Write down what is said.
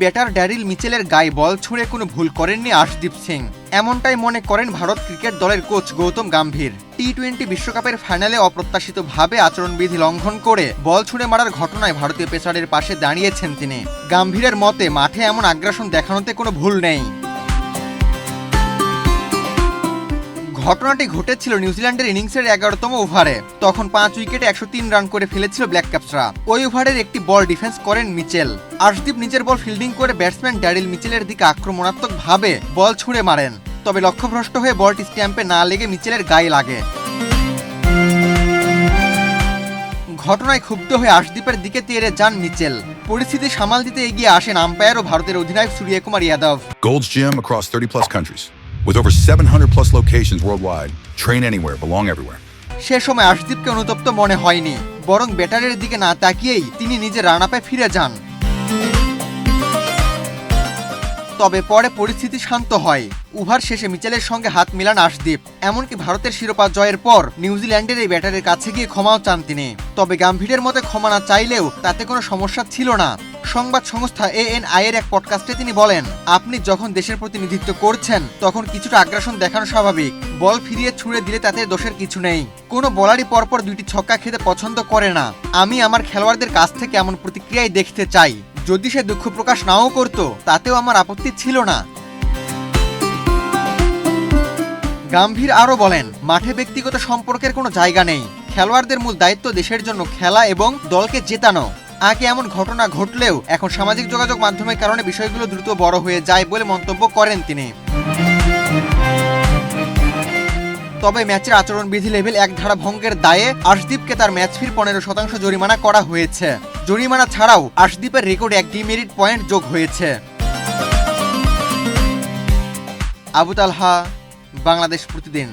Batter Daryl মিচেলের গায়ে বল ছুঁড়ে কোনো ভুল করেননি আর্শদীপ সিং। এমনটাই মনে করেন ভারত ক্রিকেট দলের কোচ গৌতম গম্ভীর। টি-20 বিশ্বকাপের ফাইনালে অপ্রত্যাশিতভাবে আচরণবিধি লঙ্ঘন করে বল ছুঁড়ে মারার ঘটনায় ভারতীয় পেসারের পাশে দাঁড়িয়েছেন তিনি। গম্ভীরের মতে মাঠে এমন আগ্রাসন দেখানোতে কোনো ভুল নেই। ঘটনাটি ঘটেছিল নিউজিল্যান্ডের ইনিংসের 11তম ওভারে। তখন 5 উইকেটে 103 রান করে ফেলেছিল ব্ল্যাক ক্যাপসরা। ওই ওভারের একটি বল ডিফেন্স করেন মিচেল। আর্শদীপ নিজের বল ফিল্ডিং করে ব্যাটসম্যান ড্যারিল মিচেলের দিকে আক্রমণাত্মকভাবে বল ছুঁড়ে মারেন। তবে লক্ষ্যভ্রষ্ট হয়ে বলটি স্ট্যাম্পে না লেগে মিচেলের গায়ে লাগে। ঘটনায় ক্ষুব্ধ হয়ে আর্শদীপের দিকে তেড়ে যান মিচেল। পরিস্থিতি সামাল দিতে এগিয়ে আসেন আম্পায়ার ও ভারতের অধিনায়ক Suryakumar Yadav. Gold's Gym across 30+ countries. With over 700+ locations worldwide, train anywhere, belong everywhere. সে সময় আর্শদীপকে অনুতপ্ত মনে হয়নি, বরং ব্যাটারের দিকে না তাকিয়েই তিনি নিজের রান আপে ফিরে যান। তবে পরে পরিস্থিতি শান্ত হয়। ওভার শেষে মিচেলের সঙ্গে হাত মিলান আর্শদীপ। এমনকি ভারতের শিরোপা জয়ের পর নিউজিল্যান্ডের এই ব্যাটারের কাছে গিয়ে ক্ষমাও চান তিনি। তবে গম্ভীরের মতে ক্ষমা না চাইলেও তাতে কোনো সমস্যা ছিল না। সংবাদ সংস্থা ANI এর এক পডকাস্টে তিনি বলেন, আপনি যখন দেশের প্রতিনিধিত্ব করছেন তখন কিছুটা আগ্রাসন দেখানো স্বাভাবিক। বল ফিরিয়ে ছুঁড়ে দিলে তাতে দোষের কিছু নেই। কোনো বলারই পরপর 2টি ছক্কা খেতে পছন্দ করে না। আমি আমার খেলোয়াড়দের কাছ থেকে এমন প্রতিক্রিয়াই দেখতে চাই। যদি সে দুঃখ প্রকাশ নাও করত তাতেও আমার আপত্তি ছিল না। গম্ভীর আরও বলেন, মাঠে ব্যক্তিগত সম্পর্কের কোনো জায়গা নেই। খেলোয়াড়দের মূল দায়িত্ব দেশের জন্য খেলা এবং দলকে জেতানো। আগে এমন ঘটনা ঘটলেও এখন সামাজিক যোগাযোগ মাধ্যমের কারণে বিষয়গুলো দ্রুত বড় হয়ে যায় বলে মন্তব্য করেন তিনি। তবে ম্যাচের আচরণবিধি লেভেল 1 ধারা ভঙ্গের দায়ে আর্শদীপকে তার ম্যাচ ফির 15% জরিমানা করা হয়েছে। জরিমানা ছাড়াও আর্শদীপের রেকর্ড 1 ডিমেরিট পয়েন্ট যোগ হয়েছে। আবু তালহা, বাংলাদেশ প্রতিদিন।